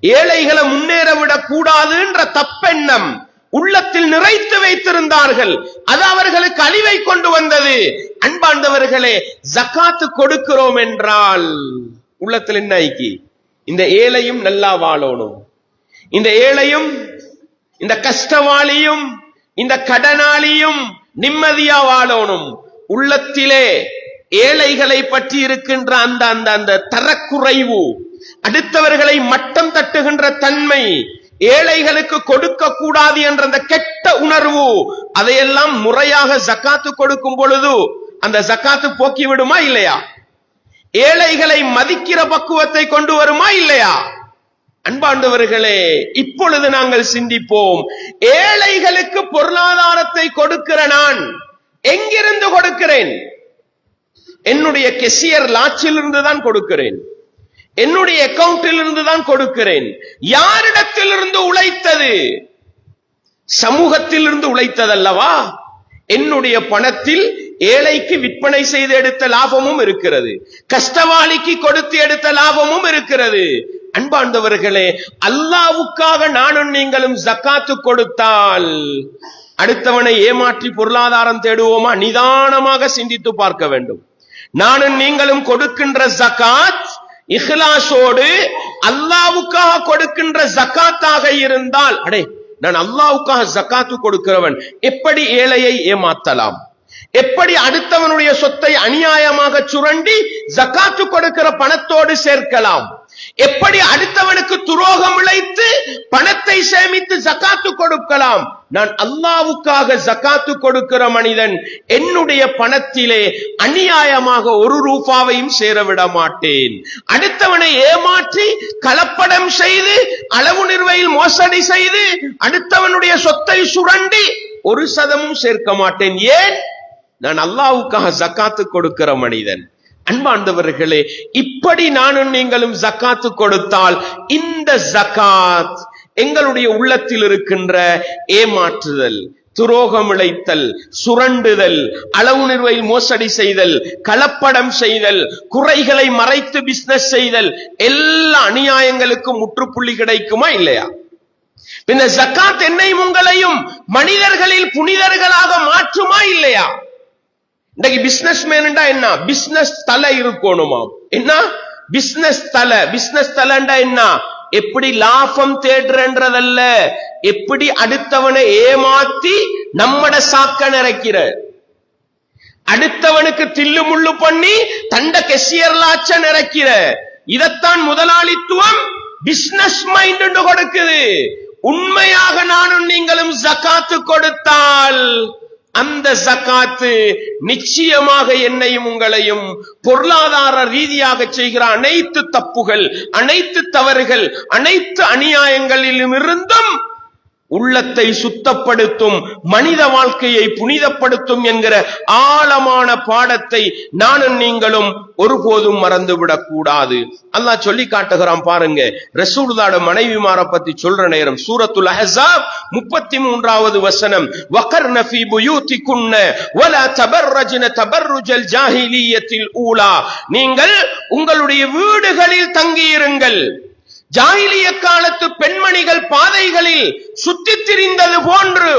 ஏழைகளை முன்னேற விடக் கூடாதுன்ற தப்பெண்ணம் உள்ளத்தில் நிறைத்து வைத்திருந்தார்கள். அது அவர்களுக்கு அழிவை கொண்டு வந்தது. அன்பார்ந்தவர்களே, ஜகாத்து கொடுக்கிறோம் என்றால் உள்ளத்தில் என்ன ஐக்கி? இந்த ஏழையும் நல்லா வாழணும், இந்த ஏழையும், இந்த கஷ்டவாளியும், இந்த கடனாளியும் நிம்மதியா வாழணும். உள்ளத்திலே ஏழைகளை பற்றி இருக்கின்ற அந்த அந்த அந்த தரக்குறைவு, அடுத்தவர்களை மட்டம் தட்டுகின்ற தன்மை, ஏழைகளுக்கு கொடுக்க கூடாது என்ற அந்த கெட்ட உணர்வு அதையெல்லாம் முறையாக ஜக்காத்து கொடுக்கும் பொழுது அந்த ஜக்காத்து போக்கி விடுமா இல்லையா? ஏழைகளை மதிக்கிற பக்குவத்தை கொண்டு வருமா இல்லையா? அன்பாண்டவர்களே, இப்பொழுது நாங்கள் சிந்திப்போம். ஏழைகளுக்கு பொருளாதாரத்தை கொடுக்கிற நான் எங்கிருந்து கொடுக்கிறேன்? என்னுடைய கெசியர் லாட்சிலிருந்து தான் கொடுக்கிறேன், என்னுடைய அக்கவுண்டில் இருந்து தான் கொடுக்கிறேன். யாரிடத்திலிருந்து உழைத்தது? சமூகத்திலிருந்து உழைத்ததல்லவா? என்னுடைய பணத்தில் ஏழைக்கு விற்பனை செய்து எடுத்த லாபமும் இருக்கிறது, கஷ்டவாளிக்கு கொடுத்து எடுத்த லாபமும் இருக்கிறது. அன்பாண்டவர்களே, அல்லாஹ்வுக்காக நானும் நீங்களும் ஜக்காத்து கொடுத்தால் அடுத்தவனை ஏமாற்றி பொருளாதாரம் தேடுவோமா? நிதானமாக சிந்தித்து பார்க்க வேண்டும். நானும் நீங்களும் கொடுக்கின்ற ஜக்காத் இஹ்லாஸோடு அல்லாஹ்வுக்காக கொடுக்கின்ற ஜக்காத்தாக இருந்தால், அடே நான் அல்லாஹ்வுக்காக ஜக்காத்து கொடுக்கிறவன், எப்படி ஏழையை ஏமாத்தலாம்? எப்படி அடுத்தவனுடைய சொத்தை அநியாயமாக சுரண்டி ஜக்காத்து கொடுக்கிற பணத்தோடு சேர்க்கலாம்? எப்படி அடுத்தவனுக்கு துரோகம் இழைத்து பணத்தை சேமித்து ஜக்காத்து கொடுக்கலாம்? நான் அல்லாஹ்வுக்காக ஜக்காத்து கொடுக்கிற மனிதன், என்னுடைய பணத்திலே அநியாயமாக ஒரு ரூபாவையும் சேரவிட மாட்டேன். அடுத்தவனை ஏமாற்றி கலப்படம் செய்து அளவு நிர்வையில் மோசடி செய்து அடுத்தவனுடைய சொத்தை சுரண்டி ஒரு சதமும் சேர்க்க மாட்டேன். ஏன்? நான் அல்லாஹ்வுக்காக ஜக்காத்து கொடுக்கிற மனிதன். அன்பாண்டவர்களே, இப்படி நானும் நீங்களும் ஜக்காத்து கொடுத்தால் இந்த ஜக்காத் எங்களுடைய உள்ளத்தில் இருக்கின்ற ஏமாற்றுதல், துரோகம் இழைத்தல், சுரண்டுதல், அளவு நிர்வையில் மோசடி செய்தல், கலப்படம் செய்தல், குறைகளை மறைத்து பிசினஸ் செய்தல், எல்லா அநியாயங்களுக்கும் முற்றுப்புள்ளி கிடைக்குமா இல்லையா? இந்த ஜக்காத் என்னையும் உங்களையும் மனிதர்களில் புனிதர்களாக மாற்றுமா இல்லையா? இன்னைக்கு பிசினஸ் மேன்டா என்ன? பிசினஸ் தலை இருக்கணுமா? என்ன பிசினஸ் தலை? பிசினஸ் தலைண்டா என்ன? எப்படி லாபம் தேடுறன்றதல்ல, எப்படி அடுத்தவனை ஏமாத்தி நம்மட சாக்க நிறைக்கிற, அடுத்தவனுக்கு தில்லு முள்ளு பண்ணி தண்ட கெசியர் லாச்ச நிறைக்கிற, இதத்தான் முதலாளித்துவம் பிசினஸ் மைண்ட் என்று கொடுக்குது. உண்மையாக நானும் நீங்களும் ஜக்காத்து கொடுத்தால் அந்த ஜக்காத்து நிச்சயமாக என்னையும் உங்களையும் பொருளாதார ரீதியாக செய்கிற அனைத்து தப்புகள், அனைத்து தவறுகள், அனைத்து அநியாயங்களிலும் இருந்தும் உள்ளத்தை சுத்தப்படுத்தும், மனித வாழ்க்கையை புனிதப்படுத்தும் என்கிற ஆழமான பாடத்தை நானும் நீங்களும் ஒருபோதும் மறந்துவிடக் கூடாது. அல்லாஹ் சொல்லி காட்டுகிறான் பாருங்க. ரசூலுல்லாஹ்வுடைய மனைவிமாரை பத்தி சொல்ற நேரம் சூரத்துல் அஹ்ஸாப் 33வது வசனம், வகர்ன ஃபீ புயூதிகுன்ன வலா தபர்ரஜ்ன தபர்ருஜல் ஜாஹிலியத்தில் ஊலா, நீங்கள் உங்களுடைய வீடுகளில் தங்கியிருங்கள். ஜாஹிலிய காலத்து பெண்மணிகள் பாதைகளில் சுத்தித் திரிந்தது போன்று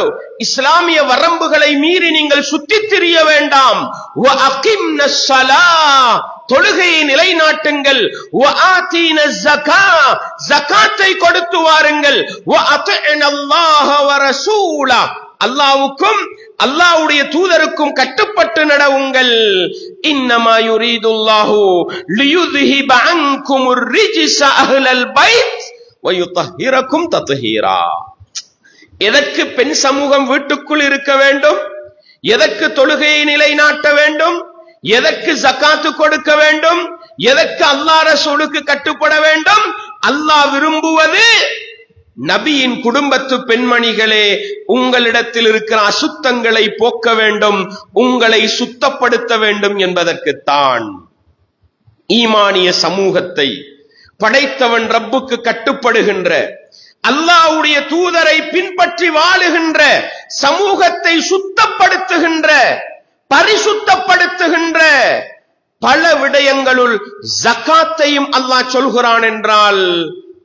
இஸ்லாமிய வரம்புகளை மீறி நீங்கள் சுத்தித் திரிய வேண்டாம். வஅகிம்னஸ் ஸலாஹ், தொழுகையை நிலைநாட்டுங்கள். வஆதீனஸ் ஸகா, ஜகாத்தை கொடுத்து வாருங்கள். வஅத்இனல்லாஹ வரசூலா, அல்லாஹ்வுக்கும் அல்லாஹ்வுடைய தூதருக்கும் கட்டுப்பட்டு நடவுங்கள். இன்னமா யுரீதுல்லாஹு லியுذஹிப அன்குமுர் ரிஜ்ஸ அஹ்லல் பைத் வயுطஹிரக்கும் தத்ஹீரா. எதற்கு பெண் சமூகம் வீட்டுக்குள் இருக்க வேண்டும்? எதற்கு தொழுகையை நிலைநாட்ட வேண்டும்? எதற்கு ஜகாத்து கொடுக்க வேண்டும்? எதற்கு அல்லாஹ் ரசூலுக்கு கட்டுப்பட வேண்டும்? அல்லாஹ் விரும்புவது நபியின் குடும்பத்து பெண்மணிகளே, உங்களிடத்தில் இருக்கிற அசுத்தங்களை போக்க வேண்டும், உங்களை சுத்தப்படுத்த வேண்டும் என்பதற்குத்தான். ஈமானிய சமூகத்தை படைத்தவன் ரப்புக்கு கட்டுப்படுகின்ற, அல்லாஹ்வுடைய தூதரை பின்பற்றி வாழுகின்ற சமூகத்தை சுத்தப்படுத்துகின்ற, பரிசுத்தப்படுத்துகின்ற பல விடயங்களுள் ஜகாத்தையும் அல்லாஹ் சொல்கிறான் என்றால்,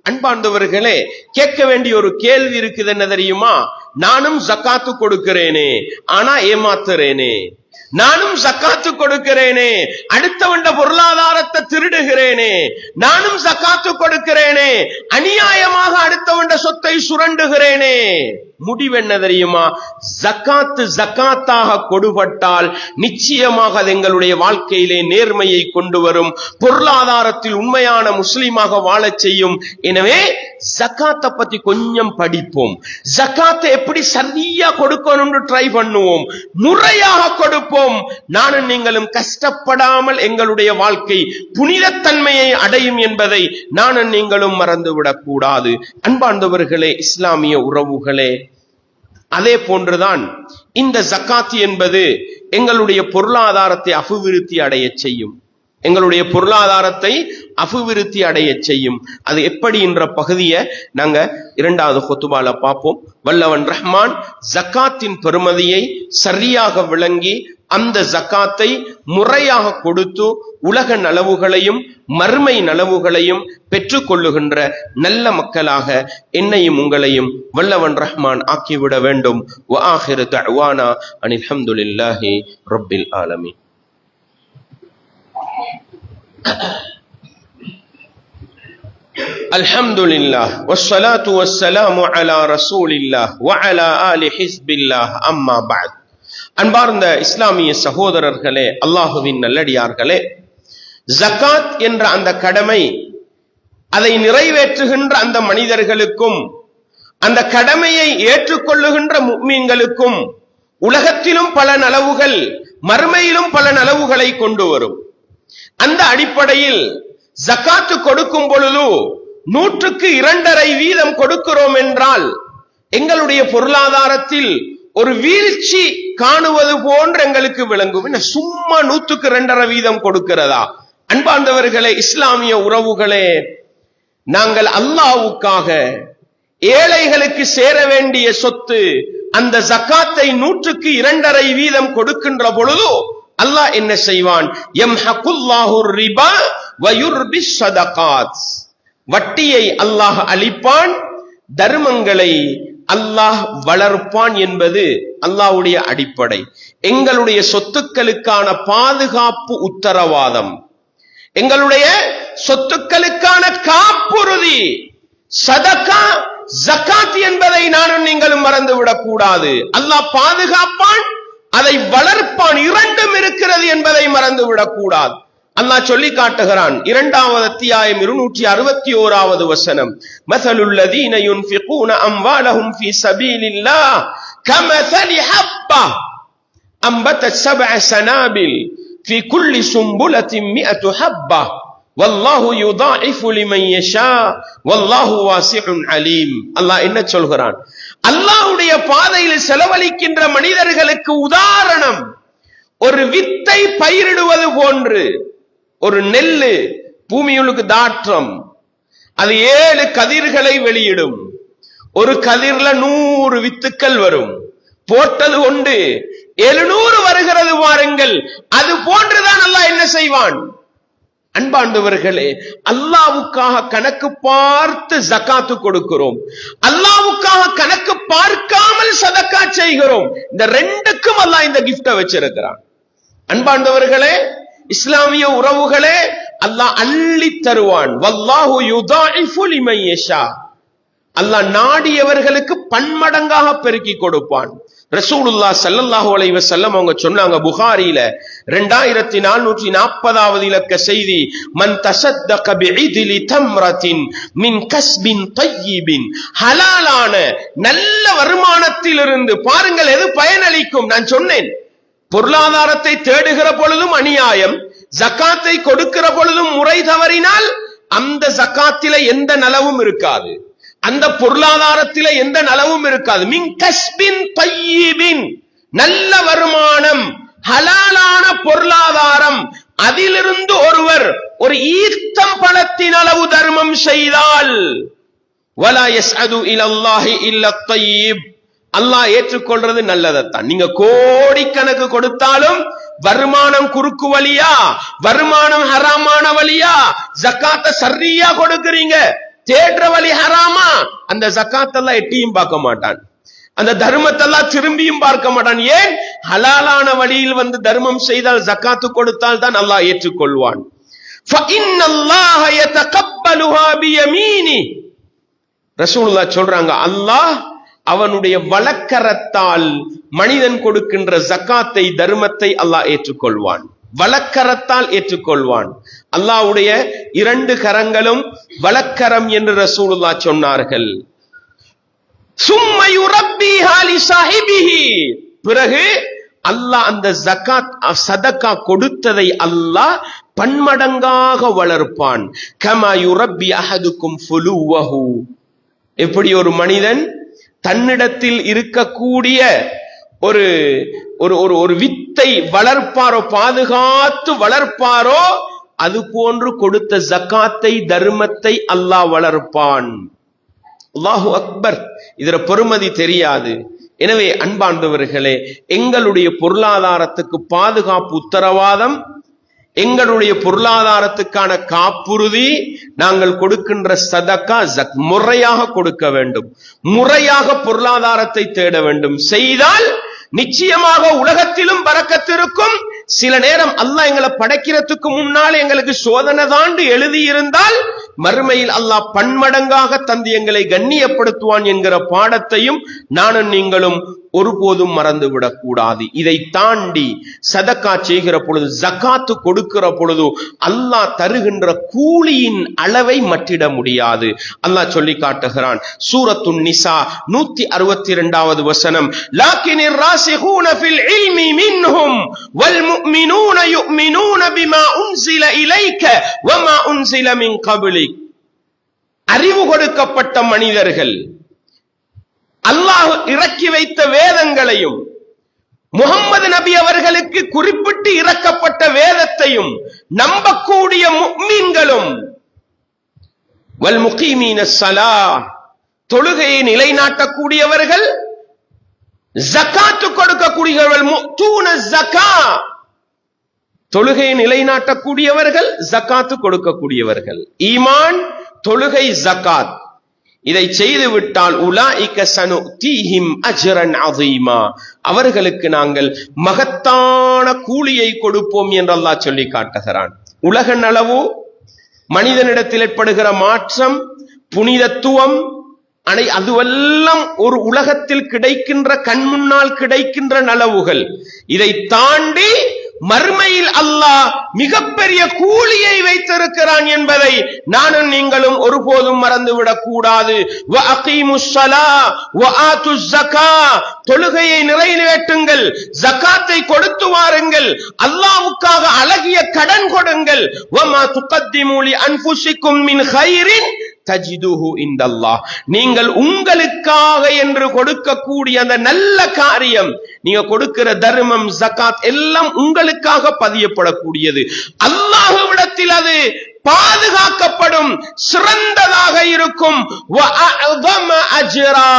அன்பாண்டவர்களே, கேட்க வேண்டிய ஒரு கேள்வி இருக்குது. என்ன தெரியுமா? நானும் ஜக்காத்து கொடுக்கிறேனே, ஆனா ஏமாத்துறேனே. நானும் ஜக்காத்து கொடுக்கிறேனே, அடுத்தவண்ட பொருளாதாரத்தை திருடுகிறேனே. நானும் ஜக்காத்து கொடுக்கிறேனே, அநியாயமாக அடுத்தவண்ட சொத்தை சுரண்டுகிறேனே. முடிவென்ன தெரியுமா? ஜக்காத்து ஜக்காத்தாக கொடுபட்டால் நிச்சயமாக அது எங்களுடைய வாழ்க்கையிலே நேர்மையை கொண்டு வரும், பொருளாதாரத்தில் உண்மையான முஸ்லிமாக வாழச் செய்யும். எனவே ஜகாத்தை பத்தி கொஞ்சம் படிப்போம். ஜகாத்தை எப்படி சரியா கொடுக்கணும்னு ட்ரை பண்ணுவோம், முறையாக கொடுப்போம். நானும் நீங்களும் கஷ்டப்படாமல் எங்களுடைய வாழ்க்கை புனிதத்தன்மையை அடையும் என்பதை நானும் நீங்களும் மறந்துவிடக் கூடாது. அன்பார்ந்தவர்களே, இஸ்லாமிய உறவுகளே, அதே போன்றுதான் இந்த ஜகாத் என்பது எங்களுடைய பொருளாதாரத்தை அபிவிருத்தி அடைய செய்யும். எங்களுடைய பொருளாதாரத்தை அபிவிருத்தி அடைய செய்யும். அது எப்படி என்ற பகுதியை நாங்க இரண்டாவது குத்துபால பார்ப்போம். வல்லவன் ரஹ்மான் ஜகாத்தின் பெருமதியை சரியாக விளங்கி அந்த ஜகாத்தை முறையாக கொடுத்து உலக நலவுகளையும் மறுமை நலவுகளையும் பெற்றுக் கொள்ளுகின்ற நல்ல மக்களாக என்னையும் உங்களையும் வல்லவன் ரஹ்மான் ஆக்கிவிட வேண்டும். வ ஆகிரு தஅவானா அனில் ஹம்துலில்லாஹி ரப்பில் ஆலமீன். அல்ஹம்துலில்லாஹ் வஸ்ஸலாத்து வஸ்ஸலாமு அலா ரசூலில்லாஹ் வ அலா ஆலி ஹிஸ்பில்லாஹ். அம்மா பஅத். அன்பார்ந்த இஸ்லாமிய சகோதரர்களே, அல்லாஹுவின் நல்லடியார்களே, ஜகாத் என்ற அந்த கடமை, அதை நிறைவேற்றுகின்ற அந்த மனிதர்களுக்கும் அந்த கடமையை ஏற்றுக்கொள்ளுகின்ற முஃமின்களுக்கும் உலகத்திலும் பல நலவுகள் மறுமையிலும் பல நலவுகளை கொண்டு வரும். அந்த அடிப்படையில் ஜகாத்து கொடுக்கும் பொழுது 100க்கு 2.5% கொடுக்கிறோம் என்றால் எங்களுடைய பொருளாதாரத்தில் ஒரு வீழ்ச்சி காணுவது போன்று எங்களுக்கு விளங்கும். சும்மா 100க்கு 2.5% கொடுக்கிறதா? அன்பார்ந்தவர்களே, இஸ்லாமிய உறவுகளே, நாங்கள் அல்லாஹ்வுக்காக ஏழைகளுக்கு சேர வேண்டிய சொத்து அந்த ஜகாத்தை 100க்கு 2.5% கொடுக்கின்ற பொழுது அல்லாஹ் என்ன செய்வான்? யம்ஹகுல்லாஹு ரிபா வ யுர்பிஸ் ஸதகாத். வட்டியை அல்லாஹ் அழிப்பான், தர்மங்களை அல்லாஹ் வளர்ப்பான் என்பது அல்லாஹ்வுடைய அடிப்படை. எங்களுடைய சொத்துக்களுக்கான பாதுகாப்பு உத்தரவாதம், எங்களுடைய சொத்துக்களுக்கான காப்புறுதி சதகா ஜகாத் என்பதை நானும் நீங்களும் மறந்துவிடக் கூடாது. அல்லாஹ் பாதுகாப்பான், அதை வளர்ப்பான், இரண்டும் இருக்கிறது என்பதை மறந்துவிடக் கூடாது. அல்லாஹ் சொல்லி காட்டுகிறான். 2வது அத்தியாயம் 261வது வசனம். மஸலுல்லதீன யுன்ஃபிகூன அம்வாலஹும் ஃபீ ஸபீலில்லாஹ் கமஸலி ஹப்பா அம்பதத் 7 சனாபில் ஃபீ குல்லி சும்புலத்தின் 100 ஹப்பா வல்லாஹு யுதாஇஃபு லிமன் யஷா வல்லாஹு வாசிஉன் அலீம். அல்லாஹ் என்ன சொல்கிறான்? அல்லாஹ்வுடைய பாதையில் செலவழிக்கின்ற மனிதர்களுக்கு உதாரணம் ஒரு வித்தை பயிரிடுவது போன்று. ஒரு நெல்லு பூமியுக்கு தாற்றம், அது 7 கதிர்களை வெளியிடும். ஒரு கதிர்ல 100 வித்துக்கள் வரும். போட்டது கொண்டு 700 வருகிறது பாருங்கள். அது போன்றுதான் அல்லாஹ் என்ன செய்வான்? அன்பாண்டவர்களே, அல்லாஹ்வுக்காக கணக்கு பார்த்து ஜகாத்து கொடுக்கிறோம், அல்லாஹ்வுக்காக கணக்கு பார்க்காமல் சதக்கா செய்கிறோம். இந்த ரெண்டுக்கும் அல்லாஹ் இந்த கிஃப்ட வச்சிருக்கிறான். அன்பாண்டவர்களே, இஸ்லாமிய உறவுகளே, அல்லாஹ் அள்ளி தருவான். வல்லாஹு யுதாஇஃபு லிமன் யஷா. அல்லாஹ் நாடியவர்களுக்கு பன்மடங்காக பெருக்கி கொடுப்பான். ரசூலுல்லாஹ் ஸல்லல்லாஹு அலைஹி வஸல்லம் அவங்க சொன்னாங்க புகாரியில 2440வது இலக்க செய்தி, மன் தஸத்தக பிஇத்லி தம்ரத்தின் மின் கஸ்பின் தய்யிபின். ஹலாலான நல்ல வருமானத்திலிருந்து பாருங்கள் எது பயனளிக்கும். நான் சொன்னேன், பொருளாதாரத்தை தேடுகிற பொழுதும் அநியாயம், ஜகாத்தை கொடுக்கிற பொழுதும் முறை தவறினால் அந்த ஜகாத்தில எந்த நலவும் இருக்காது, அந்த பொருளாதாரத்தில எந்த நலவும் இருக்காது. மின் கஸ்பின் தய்யிபின், நல்ல வருமானம், ஹலாலான பொருளாதாரம், அதிலிருந்து ஒருவர் ஒரு ஈர்த்தம் பழத்தின் அளவு தர்மம் செய்தால் வலா யஸ்அது இலல்லாஹி இல்ல தய்யிப். அல்லாஹ் ஏற்றுக்கொள்றது நல்லதைத்தான். நீங்க கோடிக்கணக்கு கொடுத்தாலும் வருமானம் குறுக்கு வழியா, வருமானம் ஹராமான வழியா, ஜகாத்தை சரியா கொடுக்கிறீங்க, தேடுற வழி ஹராமா, அந்த ஜகாத்தெல்லாம் எட்டியும் பார்க்க மாட்டான், அந்த தர்மத்தெல்லாம் திரும்பியும் பார்க்க மாட்டான். ஏன்? ஹலாலான வழியில் வந்து தர்மம் செய்தால் ஜகாத்து கொடுத்தால் தான் அல்லாஹ் ஏற்றுக்கொள்வான். ஃபஇன்னல்லாஹ யதகப்பலுஹா பியமீனி. ரசூலுல்லாஹ் சொல்றாங்க, அல்லாஹ் அவனுடைய வலக்கரத்தால் மனிதன் கொடுக்கின்ற ஜகாத்தை, தர்மத்தை அல்லாஹ் ஏற்றுக்கொள்வான். வலக்கரத்தால் ஏற்றுக்கொள்வான். அல்லாஹ்வுடைய 2 கரங்களும் வலக்கரம் என்று ரசூலுல்லாஹ் சொன்னார்கள். சும்ம யுரப்பிஹா லிஸாஹிபிஹி, பிறகு அல்லாஹ் அந்த ஜகாத் சதகா கொடுத்ததை அல்லாஹ் பன்மடங்காக வளர்ப்பான். கமா யுரப்பி அஹதுக்கும் ஃபுலுவஹு, எப்படி ஒரு மனிதன் தன்னிடத்தில் இருக்கக்கூடிய ஒரு ஒரு வித்தை வளர்ப்பாரோ, பாதுகாத்து வளர்ப்பாரோ, அது போன்று கொடுத்த ஜகாத்தை தர்மத்தை அல்லாஹ் வளர்ப்பான். அல்லாஹு அக்பர். இதர பெருமதி தெரியாது. எனவே அன்பார்ந்தவர்களே, எங்களுடைய பொருளாதாரத்துக்கு பாதுகாப்பு உத்தரவாதம், எங்களுடைய பொருளாதாரத்துக்கான காப்புறுதி நாங்கள் கொடுக்கின்ற சதகா முறையாக கொடுக்க வேண்டும். முறையாக பொருளாதாரத்தை தேட வேண்டும். செய்தால் நிச்சயமாக உலகத்திலும் பரக்கத்திருக்கும். சில நேரம் அல்லாஹ் எங்களை படைக்கிறதுக்கு முன்னால் எங்களுக்கு சோதனை தாண்டு எழுதி இருந்தால் மறுமையில் அல்லாஹ் பன்மடங்காக தந்து எங்களை கண்ணியப்படுத்துவான் என்கிற பாடத்தையும் நானும் நீங்களும் ஒருபோதும் மறந்துவிடக் கூடாது. இதை தாண்டி சதக்கா செய்கிற பொழுது, ஜகாத்து கொடுக்கிற பொழுது அல்லாஹ் தருகின்ற கூலியின் அளவை மட்டிட முடியாது. அல்லாஹ் சொல்லி காட்டுகிறான். சூரத்துன் நிசா 162வது வசனம், லாக்கினிர் ராசிகூன ஃபில் இல்மி மின்ஹும் வல் முஃமினூன யுமினூன பிமா உன்ஸில இலைக வமா உன்ஸில மின் கப்லிக். அறிவு கொடுக்கப்பட்ட மனிதர்கள் அல்லாஹ் இறக்கி வைத்த வேதங்களையும் முஹம்மது நபி அவர்களுக்கு குறிப்பிட்டு இறக்கப்பட்ட வேதத்தையும் நம்பக்கூடிய முஃமின்களும், வல் முகீமீன ஸலாஹ், தொழுகையை நிலைநாட்டக்கூடியவர்கள், ஜகாத்து கொடுக்கக்கூடியவர்கள், முத்தூன ஸகா, தொழுகையை நிலைநாட்டக்கூடியவர்கள், ஜகாத்து கொடுக்கக்கூடியவர்கள். ஈமான், தொழுகை, ஜகாத், இதை செய்து விட்டால் உலாயிக சனுதீஹிம் அஜ்ரன் அஸீமா, அவர்களுக்கு நாங்கள் மகத்தான கூலியை கொடுப்போம் என்று அல்லாஹ் சொல்லி காட்டுகிறான். உலக நலவு, மனிதனிடத்தில் ஏற்படுகிற மாற்றம், புனிதத்துவம், அதுவெல்லாம் ஒரு உலகத்தில் கிடைக்கின்ற, கண் முன்னால் கிடைக்கின்ற நலவுகள். இதை தாண்டி மறுமையில் அல்லாஹ் மிகப்பெரிய கூலியை வைத்திருக்கிறான் என்பதை நானும் நீங்களும் ஒருபோதும் மறந்துவிடக் கூடாது. தொழுகையை நிறைவேற்றுங்கள், ஜகாத்தை கொடுத்து வாருங்கள், அல்லாஹ்வுக்காக அழகிய கடன் கொடுங்கள். வமா துகத்திமு லி அன்ஃபுசிக்கும் மின் கைரின் தஜிதுஹு இன்தல்லாஹ், நீங்கள் உங்களுக்காக என்று கொடுக்கக்கூடிய அந்த நல்ல காரியம், நீங்க கொடுக்கிற தர்மம், ஜகாத் எல்லாம் உங்களுக்காக பதியப்படக்கூடியது. அல்லாஹ்விடத்தில் அது பாதுகாக்கப்படும், சிறந்ததாக இருக்கும். வஅஅதம அஜ்ரா,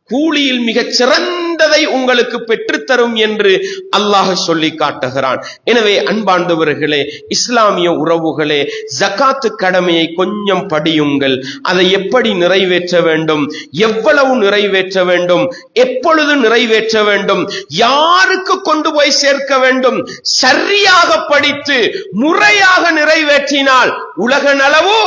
கூலியில் மிகச் சிறந்ததை உங்களுக்கு பெற்றுத்தரும் என்று அல்லாஹ் சொல்லி காட்டுகிறான். எனவே அன்பார்ந்தவர்களே, இஸ்லாமிய உறவுகளே, ஜகாத்து கடமையை கொஞ்சம் படியுங்கள். அதை எப்படி நிறைவேற்ற வேண்டும், எவ்வளவு நிறைவேற்ற வேண்டும், எப்பொழுது நிறைவேற்ற வேண்டும், யாருக்கு கொண்டு போய் சேர்க்க வேண்டும், சரியாக படித்து முறையாக நிறைவேற்றினால் உலக நலவு,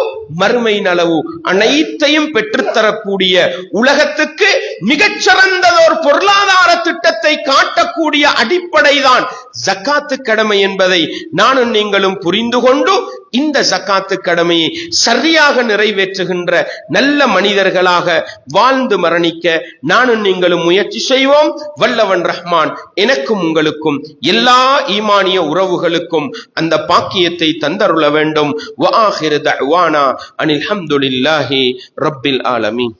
மறுமை நலவு அனைத்தையும் பெற்றுத்தரக்கூடிய, உலகத்துக்கு மிகச்சிறந்ததோர் பொருளாதார திட்டத்தை காட்டக்கூடிய அடிப்படைதான் ஜகாத்து கடமை என்பதை நானும் நீங்களும் புரிந்து கொண்டு இந்த ஜகாத்து கடமையை சரியாக நிறைவேற்றுகின்ற நல்ல மனிதர்களாக வாழ்ந்து மரணிக்க நானும் நீங்களும் முயற்சி செய்வோம். வல்லவன் ரஹ்மான் எனக்கும் உங்களுக்கும் எல்லா ஈமானிய உறவுகளுக்கும் அந்த பாக்கியத்தை தந்தருள வேண்டும். வஆஹிரு தஅவானா அனில் ஹம்துலில்லாஹி ரப்பில் ஆலமீன்.